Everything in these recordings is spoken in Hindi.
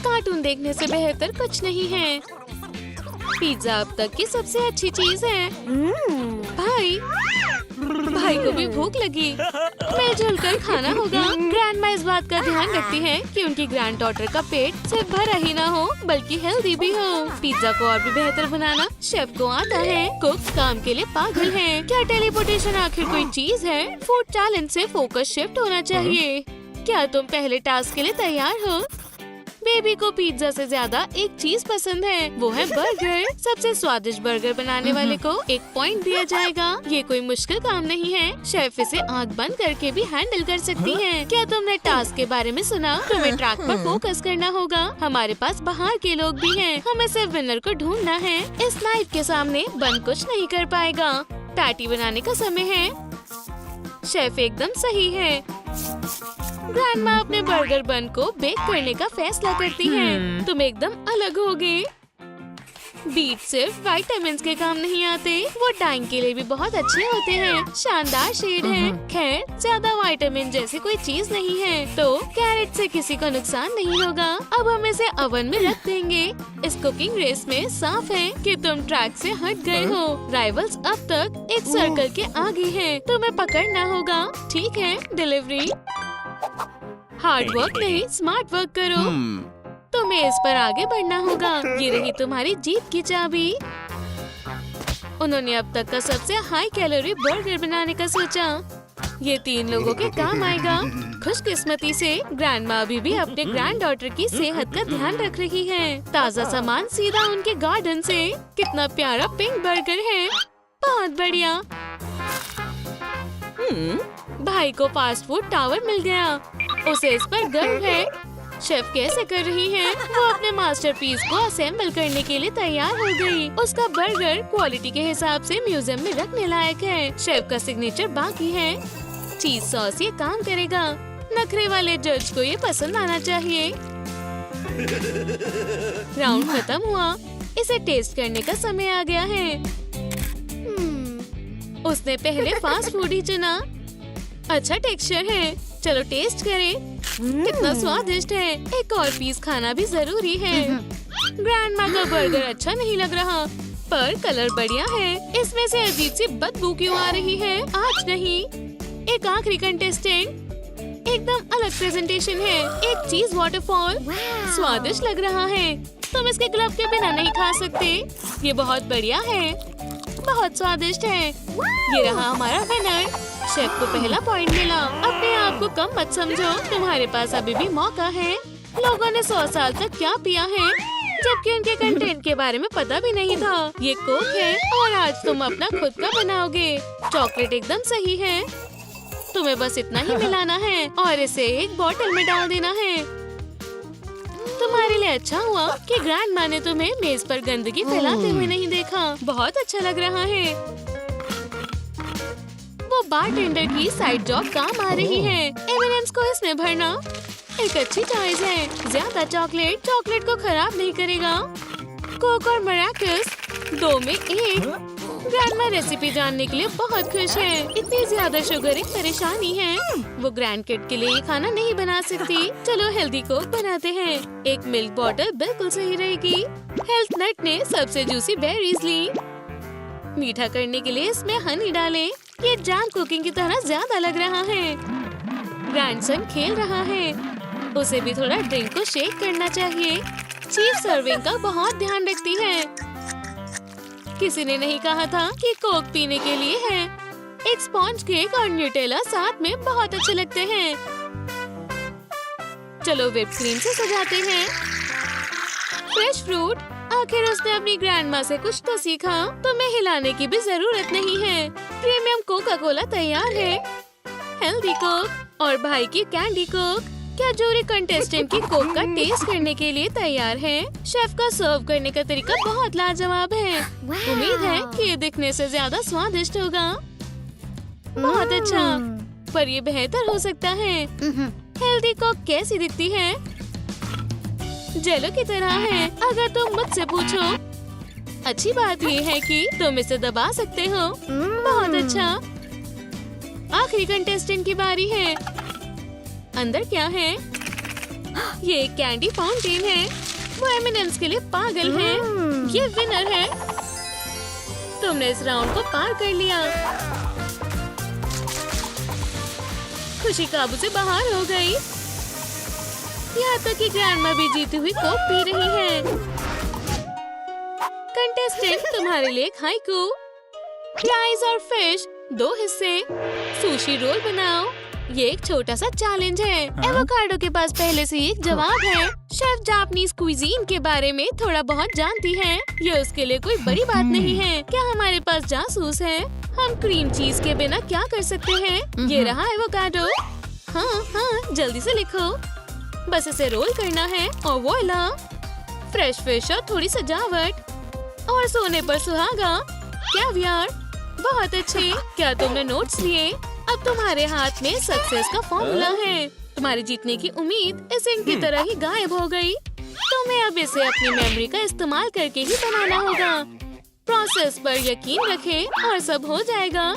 कार्टून देखने से बेहतर कुछ नहीं है। पिज्जा अब तक की सबसे अच्छी चीज है। भाई को भी भूख लगी। मिलजुल कर खाना होगा। ग्रैंडमा इस बात का ध्यान रखती है कि उनकी ग्रैंड डॉटर का पेट सिर्फ भरा ही ना हो बल्कि हेल्दी भी हो। पिज्जा को और भी बेहतर बनाना शेफ को आता है। कुक काम के लिए पागल है। क्या टेलीपोर्टेशन आखिर कोई चीज है? फूड टैलेंट से फोकस शिफ्ट होना चाहिए। क्या तुम पहले टास्क के लिए तैयार हो? बेबी को पिज्जा से ज्यादा एक चीज पसंद है, वो है बर्गर। सबसे स्वादिष्ट बर्गर बनाने वाले को 1 पॉइंट दिया जाएगा। ये कोई मुश्किल काम नहीं है। शेफ इसे आंख बंद करके भी हैंडल कर सकती है। क्या तुमने टास्क के बारे में सुना? तुम्हें ट्रैक पर फोकस करना होगा। हमारे पास बाहर के लोग भी हैं। हमें सिर्फ विनर को ढूंढना है। इस नाइफ के सामने बन कुछ नहीं कर पाएगा। पैटी बनाने का समय है। शेफ एकदम सही है। ग्रैंडमा अपने बर्गर बन को बेक करने का फैसला करती है। तुम एकदम अलग होगे। बीट सिर्फ विटामिन्स के काम नहीं आते, वो डाइंग के लिए भी बहुत अच्छे होते हैं। शानदार शेड है। खैर ज्यादा विटामिन जैसी कोई चीज नहीं है, तो कैरेट से किसी को नुकसान नहीं होगा। अब हम इसे ओवन में रख देंगे। इस कुकिंग रेस में साफ है कि तुम ट्रैक से हट गए हो। राइवल्स अब तक एक सर्कल के आगे हैं। तुम्हें पकड़ना होगा। ठीक है, डिलीवरी। हार्ड वर्क नहीं, स्मार्ट वर्क करो। तुम्हें इस पर आगे बढ़ना होगा। ये रही तुम्हारी जीत की चाबी। उन्होंने अब तक का सबसे हाई कैलोरी बर्गर बनाने का सोचा। ये 3 लोगों के काम आएगा। खुशकिस्मती से ग्रैंडमा अभी भी अपने ग्रैंड डॉटर की सेहत का ध्यान रख रही है। ताज़ा सामान सीधा उनके गार्डन से। कितना प्यारा पिंक बर्गर है। बहुत बढ़िया। भाई को फास्ट फूड टावर मिल गया। उसे इस पर गर्व है। शेफ कैसे कर रही है? वो अपने मास्टरपीस को असेंबल करने के लिए तैयार हो गई। उसका बर्गर क्वालिटी के हिसाब से म्यूजियम में रखने लायक है। शेफ का सिग्नेचर बाकी है। चीज सॉस ये काम करेगा। नखरे वाले जज को ये पसंद आना चाहिए। राउंड खत्म हुआ। इसे टेस्ट करने का समय आ गया है। उसने पहले फास्ट फूड ही चुना। अच्छा टेक्सचर है। चलो टेस्ट करें। कितना स्वादिष्ट है। एक और पीस खाना भी जरूरी है। ग्रैंडमा का बर्गर अच्छा नहीं लग रहा, पर कलर बढ़िया है। इसमें से अजीब सी बदबू क्यों आ रही है? आज नहीं। एक आखिरी कंटेस्टेंट। एकदम अलग प्रेजेंटेशन है। एक चीज वाटरफॉल। स्वादिष्ट लग रहा है। तुम इसके ग्लव के बिना नहीं खा सकते। ये बहुत बढ़िया है। बहुत स्वादिष्ट है। ये रहा हमारा विनर। शेफ को पहला पॉइंट मिला। अपने आप को कम मत समझो। तुम्हारे पास अभी भी मौका है। लोगों ने 100 साल तक क्या पिया है, जबकि उनके कंटेंट के बारे में पता भी नहीं था। ये कोक है और आज तुम अपना खुद का बनाओगे। चॉकलेट एकदम सही है। तुम्हें बस इतना ही मिलाना है और इसे एक बोतल में डाल देना है। तुम्हारे लिए अच्छा हुआ कि ग्रैंडमा ने तुम्हें मेज पर गंदगी फैलाते हुए नहीं देखा। बहुत अच्छा लग रहा है। वो बारटेंडर की साइड जॉब काम आ रही है। एमिनेंस को इसमें भरना एक अच्छी चॉइस है। ज्यादा चॉकलेट को खराब नहीं करेगा। कोक और मराकस 2 में 1। ग्रैंडमा रेसिपी जानने के लिए बहुत खुश है। इतनी ज्यादा शुगर एक परेशानी है। वो ग्रैंड किड के लिए ये खाना नहीं बना सकती। चलो हेल्दी कोक बनाते हैं। एक मिल्क बॉटल बिल्कुल सही रहेगी। हेल्थ नट ने सबसे जूसी बेरीज ली। मीठा करने के लिए इसमें हनी डालें। ये जैम कुकिंग की तरह ज्यादा लग रहा है। ग्रैंडसन खेल रहा है। उसे भी थोड़ा ड्रिंक को शेक करना चाहिए। चीफ सर्विंग का बहुत ध्यान रखती है। किसी ने नहीं कहा था कि कोक पीने के लिए है। एक स्पॉन्ज केक और न्यूटेला साथ में बहुत अच्छे लगते हैं। चलो व्हिप क्रीम से सजाते हैं। Fresh fruit. आखिर उसने अपनी ग्रैंडमा से कुछ तो सीखा। तुम्हें हिलाने की भी जरूरत नहीं है। प्रीमियम कोका कोला तैयार है। हेल्दी कोक और भाई की कैंडी कोक। क्या जूरी कंटेस्टेंट की कोक का टेस्ट करने के लिए तैयार है? शेफ का सर्व करने का तरीका बहुत लाजवाब है। उम्मीद है कि ये दिखने से ज्यादा स्वादिष्ट होगा। बहुत अच्छा, पर ये बेहतर हो सकता है। हेल्दी कोक कैसी दिखती है? जेलो की तरह है, अगर तुम मुझसे पूछो। अच्छी बात ये है कि तुम इसे दबा सकते हो। बहुत अच्छा। आखिरी कंटेस्टेंट की बारी है। अंदर क्या है? ये एक कैंडी फाउंटेन है। वो एमिनेंस के लिए पागल है। ये विनर है। तुमने इस राउंड को पार कर लिया। खुशी काबू से बाहर हो गई। यहाँ तक कि ग्रैंडमा भी जीती हुई कोक पी रही है। कंटेस्टेंट, तुम्हारे लिए एक हाइकू। राइस और फिश 2 हिस्से। सुशी रोल बनाओ। ये एक छोटा सा चैलेंज है। एवोकाडो के पास पहले से ही एक जवाब है। शेफ जापानीज कुइजीन के बारे में थोड़ा बहुत जानती है। ये उसके लिए कोई बड़ी बात नहीं है। क्या हमारे पास जासूस है? हम क्रीम चीज के बिना क्या कर सकते हैं? ये रहा एवोकाडो। हाँ, जल्दी से लिखो। बस इसे रोल करना है और वोइला, फ्रेश फिश और थोड़ी सजावट और सोने पर सुहागा। कैवियर। बहुत अच्छे। क्या तुमने नोट्स लिए? अब तुम्हारे हाथ में सक्सेस का फॉर्मूला है। तुम्हारे जीतने की उम्मीद इस इंक की तरह ही गायब हो गई। तुम्हें अब इसे अपनी मेमोरी का इस्तेमाल करके ही बनाना होगा। प्रोसेस पर यकीन रखें और सब हो जाएगा।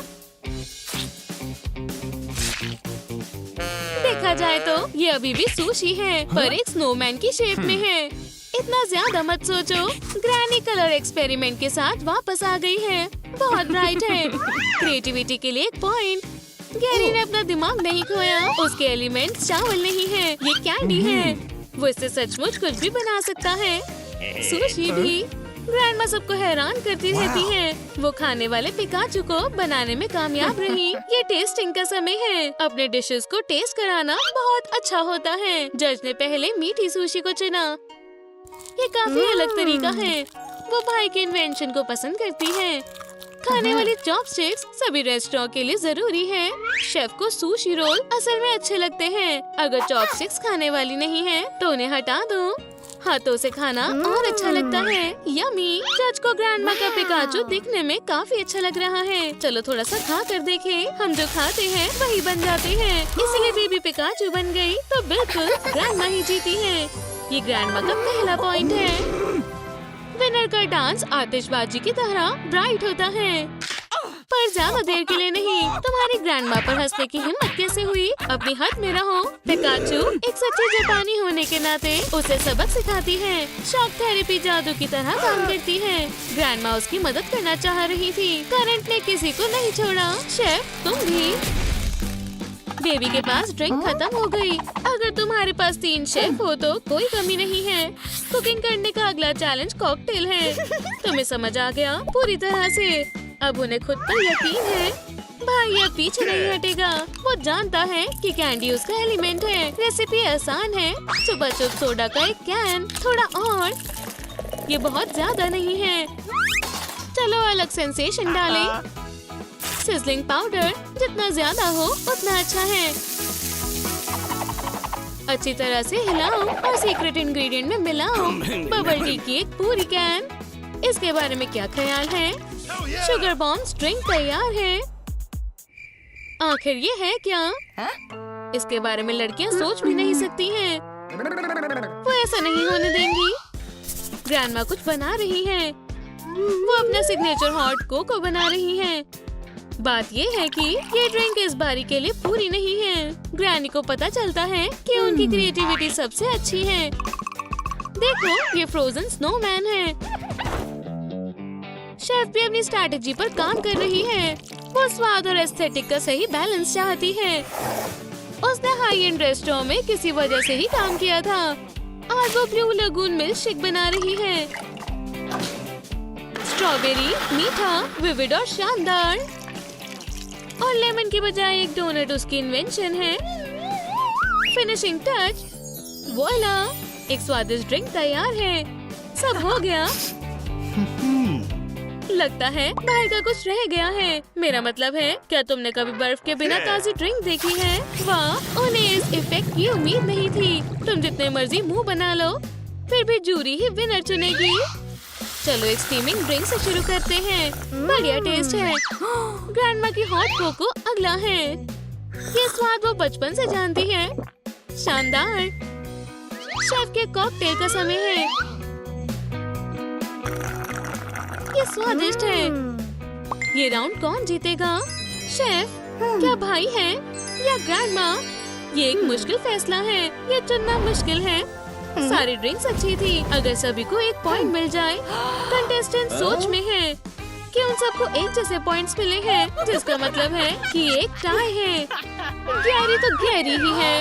देखा जाए तो ये अभी भी सुशी है, पर एक स्नोमैन की शेप में है। इतना ज्यादा मत सोचो। ग्रैनी कलर एक्सपेरिमेंट के साथ वापस आ गई है। बहुत ब्राइट है। क्रिएटिविटी के लिए एक पॉइंट। गैरी ने अपना दिमाग नहीं खोया। उसके एलिमेंट्स चावल नहीं है, ये कैंडी है। वो इससे सचमुच कुछ भी बना सकता है। सुशी भी। ग्रैंडमा सबको हैरान करती रहती है। वो खाने वाले पिकाचू को बनाने में कामयाब रही। ये टेस्टिंग का समय है। अपने डिशेस को टेस्ट कराना बहुत अच्छा होता है। जज ने पहले मीठी सुशी को चुना। ये काफी अलग तरीका है। वो भाई के इन्वेंशन को पसंद करती है। खाने वाली चॉपस्टिक्स सभी रेस्टोरेंट के लिए जरूरी है। शेफ को सुशी रोल असल में अच्छे लगते हैं। अगर चॉपस्टिक्स खाने वाली नहीं है तो उन्हें हटा दो। हाथों से खाना और अच्छा लगता है। यमी। जज को ग्रैंडमा का पिकाचू दिखने में काफी अच्छा लग रहा है। चलो थोड़ा सा खा कर देखें। हम जो खाते हैं वही बन जाते हैं। इसलिए बेबी पिकाचू बन गई तो बिल्कुल ग्रैंडमा ही जीती है। ये ग्रैंडमा का पहला पॉइंट है। विनर का डांस आतिशबाजी की तरह ब्राइट होता है, पर ज्यादा देर के लिए नहीं। तुम्हारी ग्रैंडमा पर हंसने की हिम्मत कैसे हुई? अपनी हद में रहो। पिकाचू एक सच्ची जापानी होने के नाते उसे सबक सिखाती है। शॉक थेरेपी जादू की तरह काम करती है। ग्रैंडमा उसकी मदद करना चाह रही थी। करंट ने किसी को नहीं छोड़ा। शेफ, तुम भी। बेबी के पास ड्रिंक खत्म हो गई। अगर तुम्हारे पास 3 शेफ हो तो कोई कमी नहीं है। कुकिंग करने का अगला चैलेंज कॉकटेल है। तुम्हें समझ आ गया पूरी तरह से। अब उन्हें खुद पर यकीन है। भाई अब पीछे नहीं हटेगा। वो जानता है कि कैंडी उसका एलिमेंट है। रेसिपी आसान है। चुपा चुप सोडा का एक कैन। थोड़ा और। ये बहुत ज्यादा नहीं है। चलो अलग सेंसेशन डालें। सिजलिंग पाउडर जितना ज्यादा हो उतना अच्छा है। अच्छी तरह से हिलाओ और सीक्रेट इंग्रेडिएंट में मिलाओ। बबल टी की एक पूरी कैन। इसके बारे में क्या ख्याल है? शुगर बॉम्ब ड्रिंक तैयार है। आखिर ये है क्या? इसके बारे में लड़कियां सोच भी नहीं सकती हैं। वो ऐसा नहीं होने देंगी। ग्रैंडमा कुछ बना रही है। वो अपना सिग्नेचर हॉट कोको बना रही है। बात ये है कि ये ड्रिंक इस बारी के लिए पूरी नहीं है। ग्रैनी को पता चलता है कि उनकी क्रिएटिविटी सबसे अच्छी है। देखो, ये फ्रोजन स्नोमैन है। शेफ भी अपनी स्ट्रैटेजी पर काम कर रही है। वो स्वाद और एस्थेटिक का सही बैलेंस चाहती है। उसने हाई एंड रेस्टोरेंट में किसी वजह से ही काम किया था। आज वो ब्लू लगून मिल्क शेक बना रही है। स्ट्रॉबेरी, मीठा, विविड और शानदार। और लेमन की बजाय एक डोनट उसकी इन्वेंशन है। Finishing touch. वोइला, एक स्वादिष्ट ड्रिंक तैयार है। सब हो गया। लगता है बाहर का कुछ रह गया है। मेरा मतलब है, क्या तुमने कभी बर्फ के बिना ताज़ी ड्रिंक देखी है? वाह, उन्हें इस इफेक्ट की उम्मीद नहीं थी। तुम जितने मर्जी मुंह बना लो, फिर भी जूरी ही विनर चुनेगी। चलो एक स्टीमिंग ड्रिंक से शुरू करते हैं। बढ़िया टेस्ट है। ग्रैंडमा की हॉट कोको अगला है। ये स्वाद वो बचपन से जानती है। शानदार। शेफ के कॉकटेल का समय है। ये स्वादिष्ट है। ये राउंड कौन जीतेगा? शेफ, क्या भाई है या ग्रैंडमा? ये एक मुश्किल फैसला है। ये चुनना मुश्किल है। सारी ड्रिंक्स अच्छी थी। अगर सभी को एक पॉइंट मिल जाए। कंटेस्टेंट सोच में है कि उन सबको एक जैसे पॉइंट्स मिले हैं, जिसका मतलब है कि एक टाई है। गैरी तो गैरी ही है।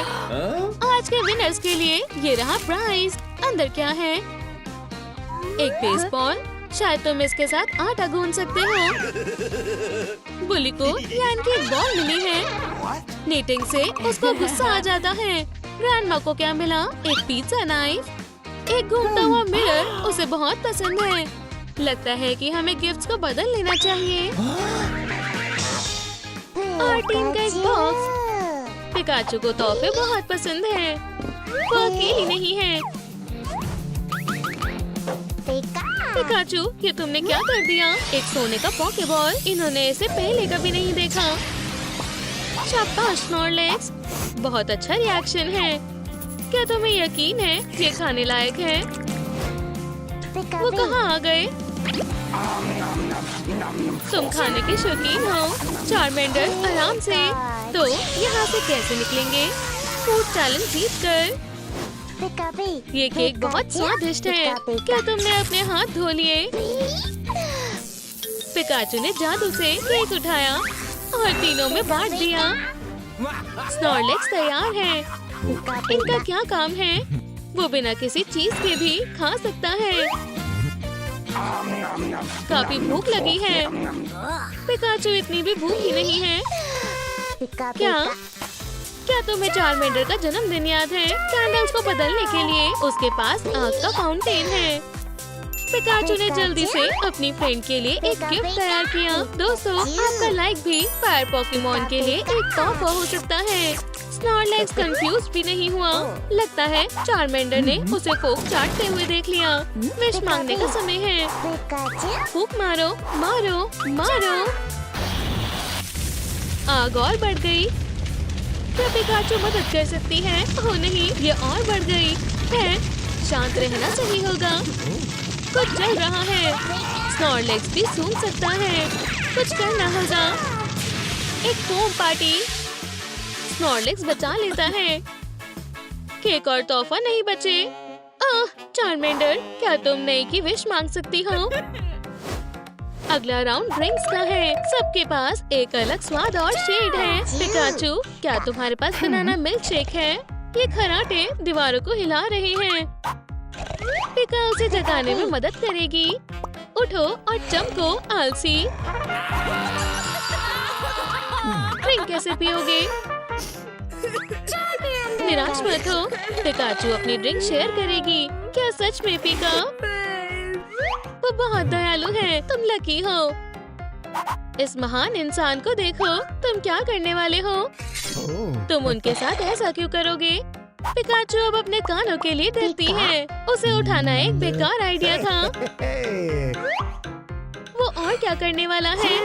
आज के विनर्स के लिए ये रहा प्राइज। अंदर क्या है? एक बेसबॉल। शायद तुम इसके साथ आटा गूंथ सकते हो। बुली को यान की एक बॉल मिली है। नीटिंग से उसको गुस्सा आ जाता है। ग्रैंडमा को क्या मिला? एक पिज्जा नाइफ। एक घूमता हुआ मिरर उसे बहुत पसंद है। लगता है कि हमें गिफ्ट्स को बदल लेना चाहिए। और टीम का एक बॉक्स। पिकाचू को तोहफे बहुत पसंद है। वो अकेली नहीं है। पिकाचू, ये तुमने क्या कर दिया? एक सोने का पॉकेबॉल। इन्होंने इसे पहले कभी नहीं देखा। शाबाश स्नॉर्लेक्स, बहुत अच्छा रिएक्शन है। क्या तुम्हें यकीन है ये खाने लायक है? वो कहाँ आ गए? तुम खाने के शौकीन हो। चारमेंडर आराम से। तो यहाँ से कैसे निकलेंगे? फूड चैलेंज जीतकर। ये केक बहुत स्वादिष्ट है। क्या तुमने अपने हाथ धो लिए? पिकाचू ने जादू से केक उठाया और तीनों में बांट दिया। स्नॉर्लेक्स तैयार है। इनका क्या काम है? वो बिना किसी चीज के भी खा सकता है। काफी भूख लगी है। पिकाचू इतनी भी भूखी नहीं है। क्या तुम्हें चारमेंडर का जन्मदिन याद है? कैंडल्स को बदलने के लिए उसके पास आग का फाउंटेन है। पिकाचू ने जल्दी से अपनी फ्रेंड के लिए एक गिफ्ट तैयार किया। दोस्तों, आपका लाइक भी फायर पोकेमॉन के लिए एक तोहफा हो सकता है। स्नॉर्लेक्स कंफ्यूज भी नहीं हुआ। लगता है चारमेंडर ने उसे फोक चाटते हुए देख लिया। विश मांगने का समय है। फूक मारो, मारो, मारो। आग और बढ़ गई। क्या पिकाचू मदद कर सकती है? ओह नहीं, ये और बढ़ गई है। शांत रहना सही होगा। कुछ चल रहा है। स्नॉर्लेक्स भी सूंघ सकता है। कुछ करना होगा। एक फोम पार्टी। स्नॉर्लेक्स बचा लेता है। केक और तोहफा नहीं बचे। चारमेंडर, क्या तुम नई की विश मांग सकती हो? अगला राउंड ड्रिंक्स का है। सबके पास एक अलग स्वाद और शेड है। पिकाचू, क्या तुम्हारे पास बनाना मिल्क शेक है? ये खराटे दीवारों को हिला रहे हैं। पिका उसे जगाने में मदद करेगी। उठो और चमको आलसी। ड्रिंक कैसे पियोगे? निराश मत हो। पिकाचू अपनी ड्रिंक शेयर करेगी। क्या सच में पिका? वो बहुत दयालु है। तुम लकी हो। इस महान इंसान को देखो। तुम क्या करने वाले हो? तुम उनके साथ ऐसा क्यों करोगे? पिकाचू अब अपने कानों के लिए डरती है। उसे उठाना एक बेकार आइडिया था। वो और क्या करने वाला है?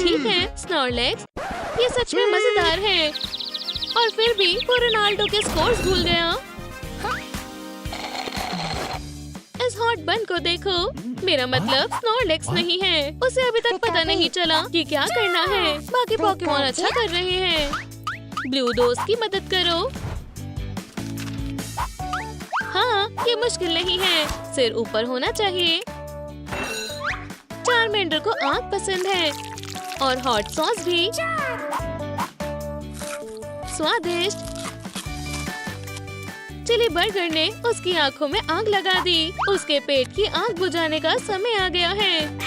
ठीक है स्नॉर्लेक्स, ये सच में मजेदार है। और फिर भी वो रोनाल्डो के स्कोर्स भूल गया। इस हॉट बन को देखो। मेरा मतलब स्नॉर्लेक्स नहीं है। उसे अभी तक पता नहीं चला कि क्या करना है। बाकी पोकेमॉन अच्छा कर रहे हैं। ब्लू दोस्त की मदद करो। हाँ, ये मुश्किल नहीं है। सिर ऊपर होना चाहिए। चारमेंडर को आग पसंद है और हॉट सॉस भी। स्वादिष्ट। चिली बर्गर ने उसकी आंखों में आग लगा दी। उसके पेट की आग बुझाने का समय आ गया है।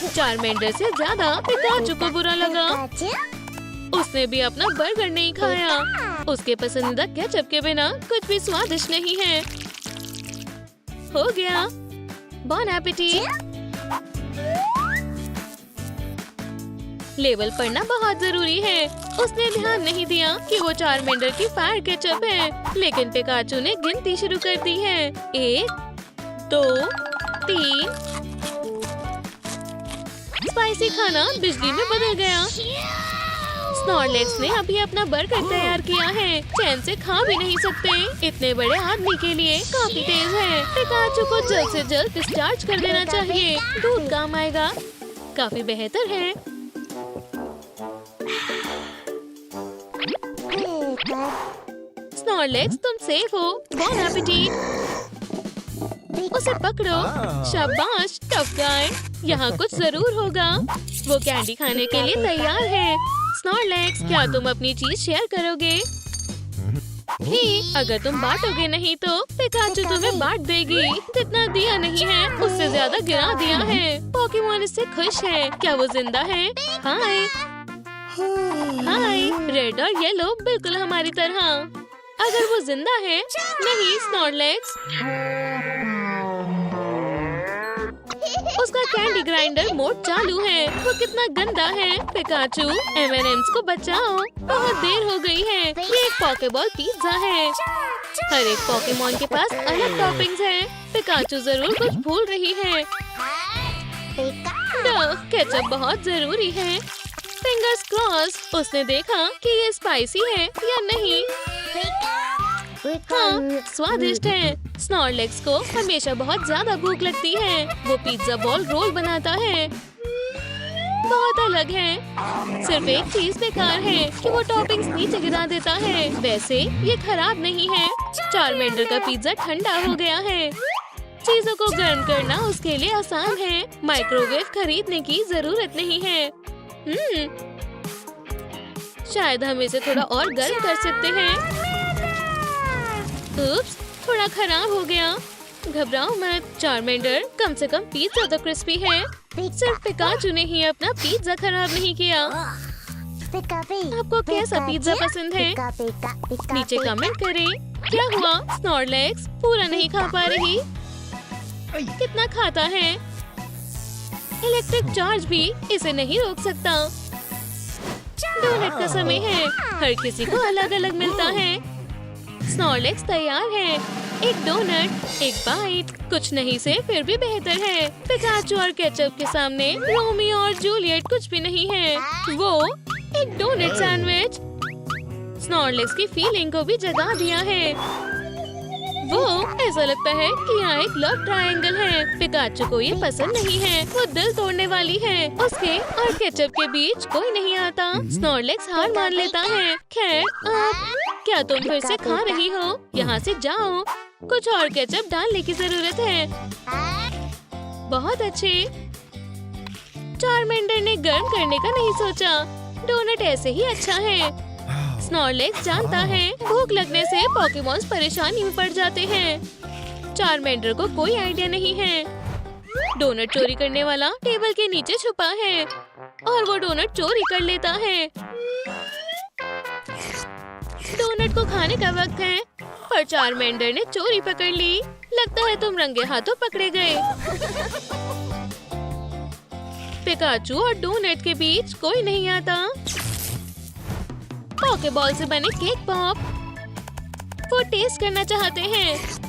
चारमेंडर से ज्यादा पिकाचू को बुरा लगा। उसने भी अपना बर्गर नहीं खाया। उसके पसंदीदा केचप के बिना कुछ भी स्वादिष्ट नहीं है। हो गया। बॉन एपेटिट। लेबल पढ़ना बहुत जरूरी है। उसने ध्यान नहीं दिया कि वो चारमेंडर की फायर केचप है। लेकिन पिकाचू ने गिनती शुरू कर दी है। 1, 2, 3। स्पाइसी खाना बिजली में बदल गया। स्नॉर्लेक्स ने अभी अपना बर्गर तैयार किया है। चैन से खा भी नहीं सकते। इतने बड़े आदमी के लिए काफी तेज है। पिकाचू को जल्द से जल्द डिस्चार्ज कर देना चाहिए। दूध काम आएगा। काफी बेहतर है। स्नॉर्लेक्स तुम सेफ हो। बॉन एपेटिट। उसे पकड़ो। शाबाश टफ गाय। यहाँ कुछ जरूर होगा। वो कैंडी खाने के लिए तैयार है। स्नॉर्लेक्स क्या तुम अपनी चीज शेयर करोगे? ही, अगर तुम बांटोगे नहीं तो पिकाचू तुम्हें बांट देगी। जितना दिया नहीं है उससे ज्यादा गिरा दिया है। पोकेमॉन इससे खुश है। क्या वो जिंदा है? हाय हाय। रेड और येलो बिल्कुल हमारी तरह। अगर वो जिंदा है। नहीं स्नॉर्लेक्स। उसका कैंडी ग्राइंडर मोड चालू है। वो कितना गंदा है। पिकाचू M&M's को बचाओ। बहुत देर हो गई है। ये एक पोकेबॉल पिज्जा है। हर एक पोकेमॉन के पास अलग टॉपिंग्स है। पिकाचू जरूर कुछ भूल रही है। केचप बहुत जरूरी है। Fingers cross. उसने देखा कि ये स्पाइसी है या नहीं। हाँ, स्वादिष्ट है। स्नॉर्लेक्स को हमेशा बहुत ज्यादा भूख लगती है। वो पिज्जा बॉल रोल बनाता है। बहुत अलग है। सिर्फ एक चीज बेकार है कि वो टॉपिंग्स नीचे गिरा देता है। वैसे ये खराब नहीं है। चारमेंडर का पिज्जा ठंडा हो गया है। चीजों को गर्म करना उसके लिए आसान है। माइक्रोवेव खरीदने की जरूरत नहीं है। शायद हम इसे थोड़ा और गर्म कर सकते हैं। उप्स, थोड़ा खराब हो गया। घबराओ मत चारमेंडर। कम से कम पिज्जा तो क्रिस्पी है। सिर्फ पिकाचू ने ही अपना पिज्जा खराब नहीं किया। आपको कैसा पिज्जा पसंद है? नीचे कमेंट करें। क्या हुआ? स्नॉर्लेक्स पूरा नहीं खा पा रही। कितना खाता है? इलेक्ट्रिक चार्ज भी इसे नहीं रोक सकता। डोनट का समय है। हर किसी को अलग अलग मिलता है। स्नॉर्लेक्स तैयार है। एक डोनट, एक बाइट। कुछ नहीं से फिर भी बेहतर है। पिकाचू और केचप के सामने रोमियो और जूलियट कुछ भी नहीं है। वो एक डोनट सैंडविच। स्नॉर्लेक्स की फीलिंग को भी जगा दिया है। वो ऐसा लगता है कि यहाँ एक लव ट्रायंगल है। पिकाचू को ये पसंद नहीं है। वो दिल तोड़ने वाली है। उसके और केचप के बीच कोई नहीं आता। स्नॉर्लेक्स हार मान लेता है। खैर, क्या तुम फिर से खा रही हो? यहाँ से जाओ। कुछ और केचप डालने की जरूरत है। बहुत अच्छे। चारमेंडर ने गर्म करने का नहीं सोचा। डोनट ऐसे ही अच्छा है। स्नॉर्लेक्स जानता है भूख लगने से पोकेमॉन्स परेशानी में पड़ जाते हैं। चारमेंडर को कोई आइडिया नहीं है। डोनट चोरी करने वाला टेबल के नीचे छुपा है और वो डोनट चोरी कर लेता है। डोनट को खाने का वक्त है, पर चारमेंडर ने चोरी पकड़ ली। लगता है तुम रंगे हाथों पकड़े गए। पिकाचू और डोनट के बीच कोई नहीं आता। पोकेबॉल से बने केक पॉप। वो टेस्ट करना चाहते हैं।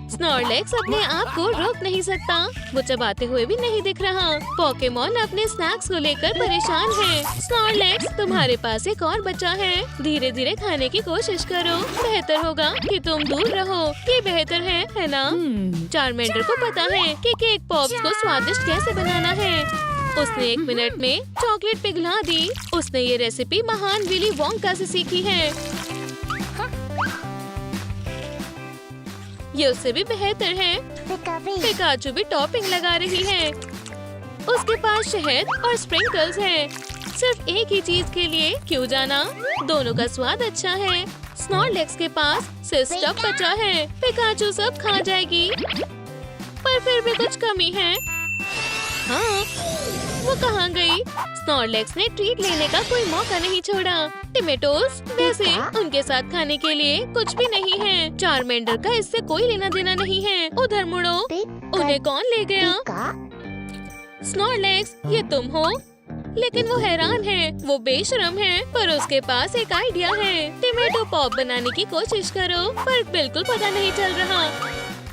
स्नॉर्लेक्स अपने आप को रोक नहीं सकता। वो चबाते हुए भी नहीं दिख रहा। पोकेमॉन अपने स्नैक्स को लेकर परेशान है। स्नॉर्लेक्स, तुम्हारे पास एक और बचा है। धीरे धीरे खाने की कोशिश करो। बेहतर होगा कि तुम दूर रहो। ये बेहतर है ना? चारमेंडर को पता है कि केक पॉप्स को स्वादिष्ट कैसे बनाना है। उसने 1 मिनट में चॉकलेट पिघला दी। उसने ये रेसिपी महान विली वोंका से सीखी है। ये उससे भी बेहतर है। पिकाचू भी टॉपिंग लगा रही है। उसके पास शहद और स्प्रिंकल्स है। सिर्फ एक ही चीज के लिए क्यों जाना? दोनों का स्वाद अच्छा है। स्नॉर्लेक्स के पास सिर्फ स्टफ बचा है। पिकाचू सब खा जाएगी, पर फिर भी कुछ कमी है। हाँ, वो कहाँ गई? स्नॉर्लेक्स ने ट्रीट लेने का कोई मौका नहीं छोड़ा। टमेटोस, वैसे उनके साथ खाने के लिए कुछ भी नहीं है। चारमेंडर का इससे कोई लेना देना नहीं है। उधर मुड़ो। उन्हें कौन ले गया? स्नॉर्लेक्स, ये तुम हो? लेकिन वो हैरान है। वो बेशरम है, पर उसके पास एक आइडिया है। टमेटो पॉप बनाने की कोशिश करो, पर बिल्कुल पता नहीं चल रहा।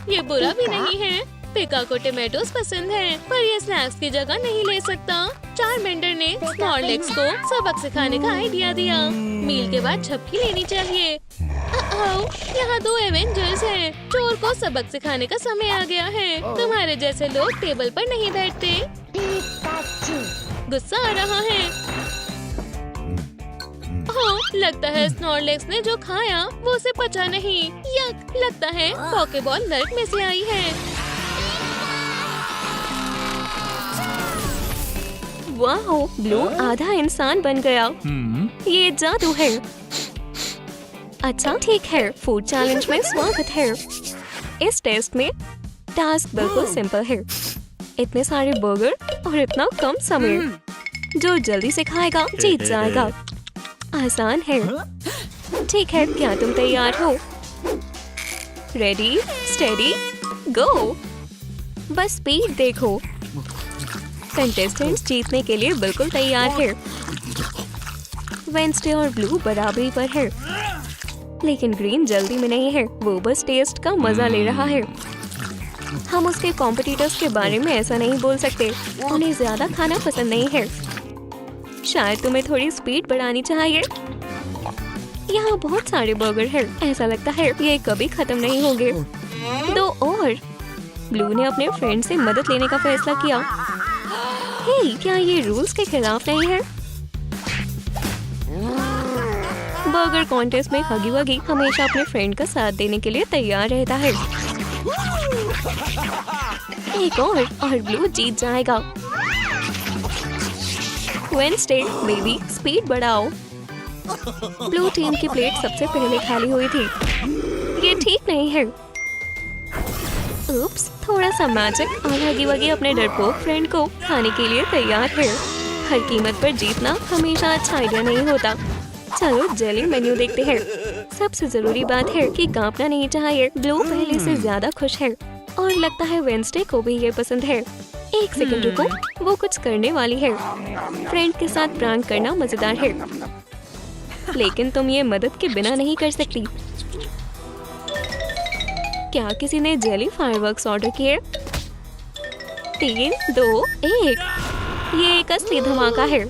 ये बुरा भी नहीं है। पिका को टमेटोस पसंद है, पर ये स्नैक्स की जगह नहीं ले सकता। चारमेंडर ने स्नॉर्लेक्स को सबक सिखाने का आइडिया दिया। मील के बाद झपकी लेनी चाहिए। यहाँ 2 एवेंजर्स हैं। चोर को सबक सिखाने का समय आ गया है। तुम्हारे जैसे लोग टेबल पर नहीं बैठते। गुस्सा आ रहा है। लगता है स्नॉर्लेक्स ने जो खाया वो उसे पचा नहीं। यक, लगता है पॉकेबॉल नर्क में से आई है। वाह, ब्लू आधा इंसान बन गया। ये जादू है। अच्छा ठीक है, फूड चैलेंज में स्वागत है। इस टेस्ट में टास्क बिल्कुल सिंपल है। इतने सारे बर्गर और इतना कम समय। जो जल्दी से खाएगा जीत जाएगा। आसान है। ठीक है, क्या तुम तैयार हो? रेडी, स्टेडी, गो। बस स्पीड देखो। कंटेस्टेंट्स जीतने के लिए बिल्कुल तैयार है। वेंसडे और ब्लू बराबरी पर है, लेकिन ग्रीन जल्दी में नहीं है। वो बस टेस्ट का मजा ले रहा है। हम उसके कॉम्पिटिटर्स के बारे में ऐसा नहीं बोल सकते। उन्हें ज्यादा खाना पसंद नहीं है। शायद तुम्हें थोड़ी स्पीड बढ़ानी चाहिए। यहाँ बहुत सारे बर्गर हैं। ऐसा लगता है ये कभी खत्म नहीं होंगे। 2 और। ब्लू ने अपने फ्रेंड से मदद लेने का फैसला किया। हे, क्या ये रूल्स के खिलाफ नहीं है? बर्गर कॉन्टेस्ट में हगी वगी हमेशा अपने फ्रेंड का साथ देने के लिए तैयार रहता है। एक और ब्लू जीत जाएगा। वेंसडे बेबी, स्पीड बढ़ाओ। ब्लू टीम की प्लेट सबसे पहले खाली हुई थी। ये ठीक नहीं है। उप्स, थोड़ा सा मैजिक और हगी वगी अपने डरपोक फ्रेंड को खाने के लिए तैयार है। हर कीमत पर जीतना हमेशा अच्छा आइडिया नहीं होता। चलो जेली मेन्यू देखते हैं। सबसे जरूरी बात है कि कांपना नहीं चाहिए। ब्लू पहले से ज्यादा खुश है और लगता है वेंसडे को भी ये पसंद है। एक सेकंड रुको, वो कुछ करने वाली है। फ्रेंड के साथ प्रैंक करना मजेदार है, लेकिन तुम ये मदद के बिना नहीं कर सकती। क्या किसी ने जेली फायरवर्क्स ऑर्डर किए? 3, 2, 1। ये एक असली धमाका है।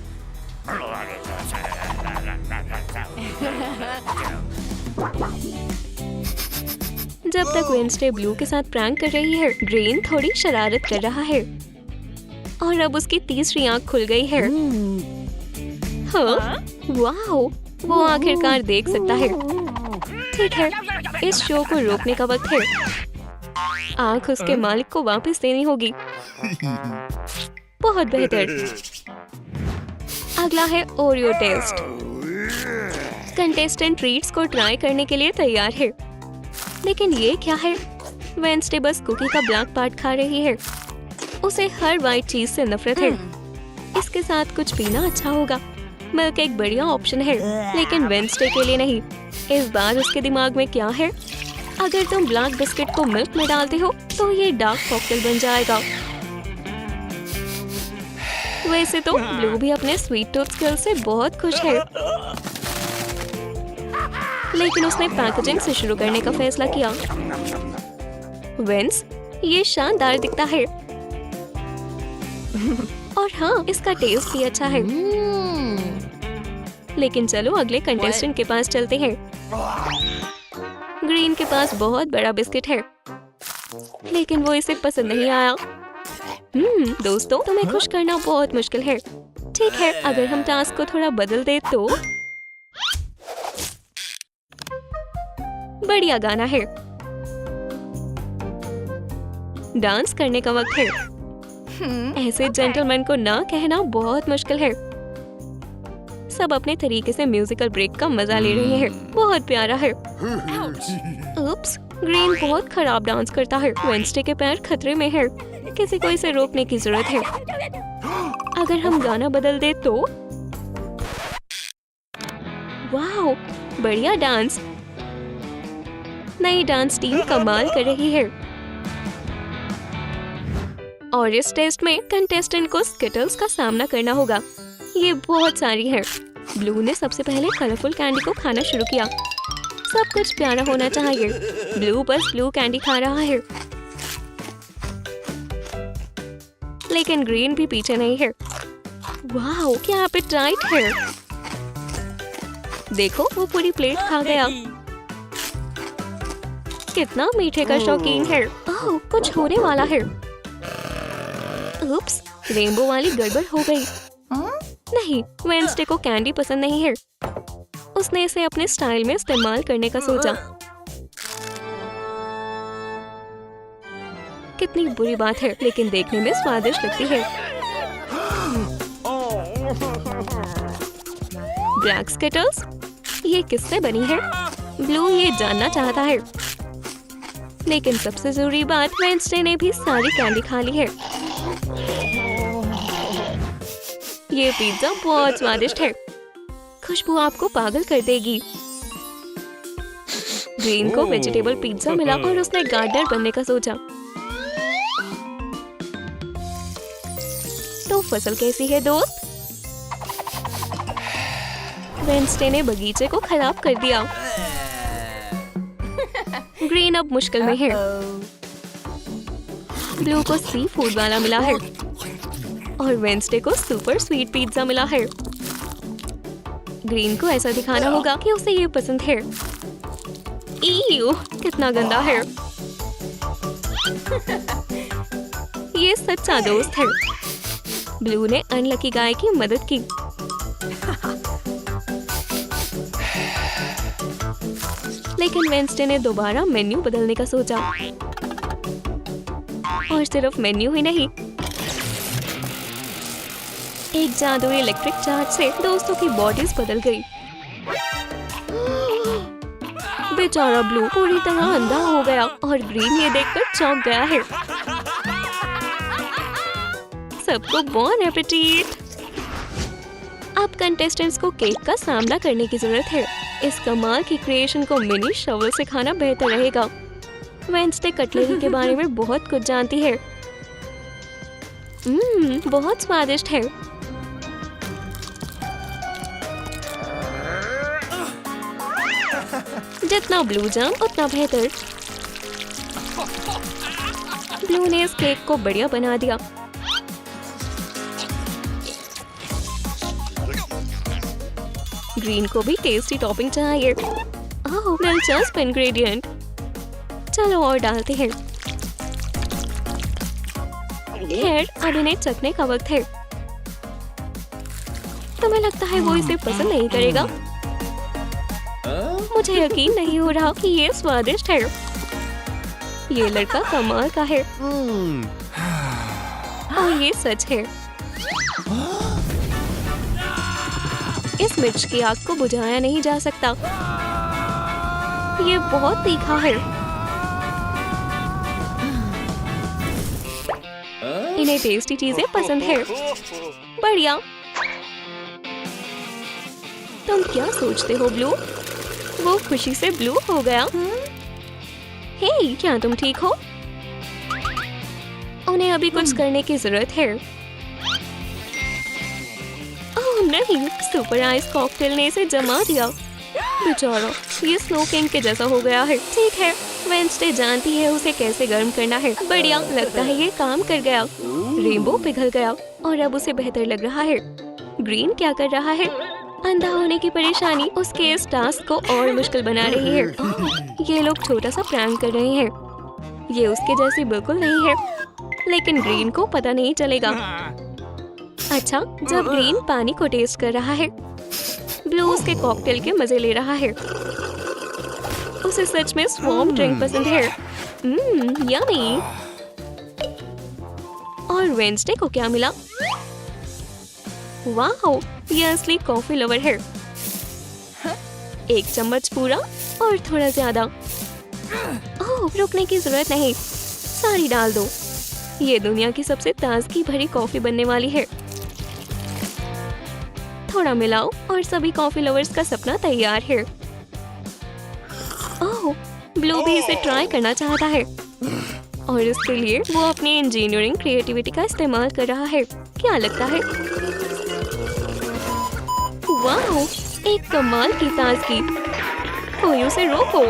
जब तक वेंसडे ब्लू के साथ प्रैंक कर रही है, ग्रीन थोड़ी शरारत कर रहा है और अब उसकी तीसरी आंख खुल गई है। हाँ, वाओ, वो आखिरकार देख सकता है। ठीक है, इस शो को रोकने का वक्त है। आंख उसके मालिक को वापस देनी होगी। बहुत बेहतर। अगला है ओरियो टेस्ट। कंटेस्टेंट ट्रीट्स को ट्राई करने के लिए तैयार है, लेकिन ये क्या है? वेंसडे बस कुकी का ब्लैक पार्ट खा रही है। उसे हर व्हाइट चीज से नफरत है। इसके साथ कुछ पीना अच्छा होगा। मिल्क एक बढ़िया ऑप्शन है, लेकिन वेंसडे के लिए नहीं। इस बार उसके दिमाग में क्या है? अगर तुम ब्लैक बिस्किट को मिल्क में डालते हो तो ये डार्क कॉकटेल बन जाएगा। वैसे तो ब्लू भी अपने स्वीट टूथ स्किल से बहुत खुश है, लेकिन उसने पैकेजिंग से शुरू करने का फैसला किया। वेंस, ये शानदार दिखता है और हाँ, इसका टेस्ट भी अच्छा है। लेकिन चलो अगले कंटेस्टेंट के पास चलते हैं। ग्रीन के पास बहुत बड़ा बिस्किट है, लेकिन वो इसे पसंद नहीं आया। दोस्तों, तुम्हें खुश करना बहुत मुश्किल है। ठीक है, अगर हम टास्क को थोड़ा बदल दे तो। बढ़िया गाना है। डांस करने का वक्त है। ऐसे जेंटलमैन को ना कहना बहुत मुश्किल है। सब अपने तरीके से म्यूजिकल ब्रेक का मजा ले रहे हैं। बहुत प्यारा है। उप्स, ग्रीन बहुत खराब डांस करता है। वेंसडे के पैर खतरे में है। किसी को इसे रोकने की जरूरत है। अगर हम गाना बदल दे तो। वाह, बढ़िया डांस। नई डांस टीम कमाल कर रही है। और इस टेस्ट में कंटेस्टेंट को स्किटल्स का सामना करना होगा। ये बहुत सारी है। ब्लू ने सबसे पहले कलरफुल कैंडी को खाना शुरू किया। सब कुछ प्यारा होना चाहिए। ब्लू बस ब्लू कैंडी खा रहा है, लेकिन ग्रीन भी पीछे नहीं है। वाह, क्या एपेटाइट है। देखो, वो पूरी प्लेट खा गया। कितना मीठे का शौकीन है। ओह, कुछ होने वाला है। उप्स, रेनबो वाली गड़बड़ हो गई। नहीं, वेंसडे को कैंडी पसंद नहीं है। उसने इसे अपने स्टाइल में इस्तेमाल करने का सोचा। कितनी बुरी बात है, लेकिन देखने में स्वादिष्ट लगती है। ब्लैक स्किटल्स, ये किससे बनी है? ब्लू ये जानना चाहता है। लेकिन सबसे जरूरी बात, वेंसडे ने भी सारी कैंडी खा ली है। ये पिज्जा बहुत स्वादिष्ट है, खुशबू आपको पागल कर देगी। ग्रीन को वेजिटेबल पिज्जा मिला और उसने गार्डनर बनने का सोचा। तो फसल कैसी है दोस्त? वेंसडे ने बगीचे को खराब कर दिया। ग्रीन अब मुश्किल में है। ब्लू को सी फूड वाला मिला है और वेंसडे को सुपर स्वीट पिज्जा मिला है। ग्रीन को ऐसा दिखाना होगा कि उसे ये पसंद है। ईयू, कितना गंदा है। ये सच्चा दोस्त है। ब्लू ने अनलकी गाय की मदद की। लेकिन वेंसडे ने दोबारा मेन्यू बदलने का सोचा। और सिर्फ मेन्यू ही नहीं, एक जादुई इलेक्ट्रिक चार्ज से दोस्तों की बॉडीज बदल गई। बेचारा ब्लू पूरी तरह अंधा हो गया और ग्रीन ये देखकर चौंक गया है। सबको बॉन एपेटीट। अब कंटेस्टेंट्स को केक का सामना करने की जरूरत है। इस कमाल की क्रिएशन को मिनी शवल से खाना बेहतर रहेगा। वेंसडे कटलरी के बारे में बहुत कुछ जानती है। बहुत स्वादिष्ट है। जितना ब्लू जाम उतना बेहतर। ब्लू ने इस केक को बढ़िया बना दिया। ग्रीन को भी टेस्टी टॉपिंग चाहिए। ओह, दिलचस्प इंग्रेडिएंट। चलो और डालते हैं। खैर, अब इन्हें चखने का वक्त है। तुम्हें लगता है वो इसे पसंद नहीं करेगा? मुझे यकीन नहीं हो रहा कि ये स्वादिष्ट है। ये लड़का कमाल का है। और ये सच है। इस मिर्च की आग को बुझाया नहीं जा सकता। ये बहुत तीखा है। इन्हें टेस्टी चीजें पसंद है। बढ़िया। तुम क्या सोचते हो ब्लू? वो खुशी से ब्लू हो गया। हे, क्या तुम ठीक हो? उन्हें अभी कुछ करने की जरूरत है। ओह नहीं, सुपर आइस कॉकटेल ने इसे जमा दिया। बेचारा, ये स्नो किंग के जैसा हो गया है। ठीक है, वेंसडे जानती है उसे कैसे गर्म करना है। बढ़िया, लगता है ये काम कर गया। रेनबो पिघल गया और अब उसे बेहतर लग रहा है। ग्रीन क्या कर रहा है? अंधा होने की परेशानी उसके इस टास्क को और मुश्किल बना रही है। ये लोग छोटा सा प्रैंक कर रहे हैं। ये उसके जैसी बिल्कुल नहीं है, लेकिन ग्रीन को पता नहीं चलेगा। अच्छा, जब ग्रीन पानी को टेस्ट कर रहा है, ब्लू उसके कॉकटेल के मजे ले रहा है। उसे सच में स्वॉर्म ड्रिंक पसंद है। यम्मी। और वेंसडे को क्या मिला? वाह, ये असली कॉफी लवर है। एक चम्मच पूरा और थोड़ा ज्यादा। ओह, रुकने की जरूरत नहीं, सारी डाल दो। ये दुनिया की सबसे ताजगी भरी कॉफी बनने वाली है। थोड़ा मिलाओ और सभी कॉफी लवर्स का सपना तैयार है। ओह, ब्लू भी इसे ट्राई करना चाहता है और इसके लिए वो अपनी इंजीनियरिंग क्रिएटिविटी का इस्तेमाल कर रहा है। क्या लगता है? वाह, एक कमाल की ताजगी। कोई उसे रोको।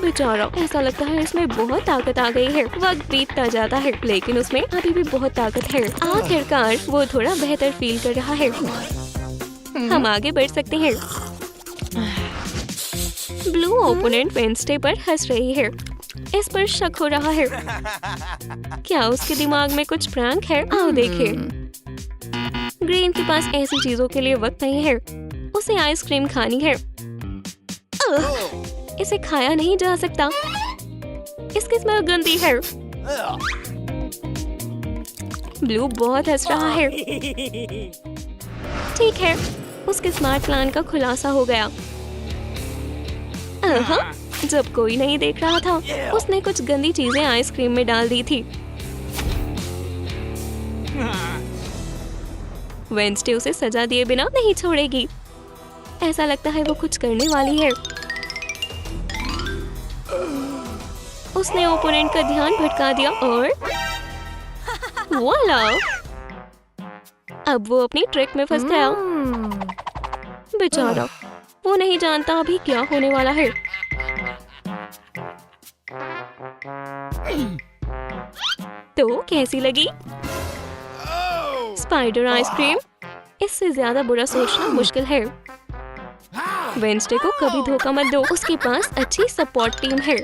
बेचारा, ऐसा लगता है इसमें बहुत ताकत आ गई है। वक्त बीतता जाता है, लेकिन उसमें अभी भी बहुत ताकत है। आखिरकार वो थोड़ा बेहतर फील कर रहा है। हम आगे बढ़ सकते हैं। ब्लू ओपोनेंट वेंसडे पर हंस रही है। इस पर शक हो रहा है। क्या उसके दिमाग में कुछ प्रैंक है? आओ देखें। ग्रीन के पास ऐसी चीजों के लिए वक्त नहीं है। उसे आइसक्रीम खानी है। इसे खाया नहीं जा सकता। इसकी स्मेल गंदी है। ब्लू बहुत हंस रहा है। ठीक है, उसके स्मार्ट प्लान का खुलासा हो गया। जब कोई नहीं देख रहा था, उसने कुछ गंदी चीजें आइसक्रीम में डाल दी थी। वेडनेसडे उसे सजा दिए बिना नहीं छोड़ेगी। ऐसा लगता है वो कुछ करने वाली है। उसने ओपोनेंट का ध्यान भटका दिया और वॉला! अब वो अपनी ट्रिक में फंस गया। बेचारा, वो नहीं जानता अभी क्या होने वाला है। तो कैसी लगी स्पाइडर आइसक्रीम? इससे ज्यादा बुरा सोचना मुश्किल है। वेडनेसडे को कभी धोखा मत दो। उसके पास अच्छी सपोर्ट टीम है।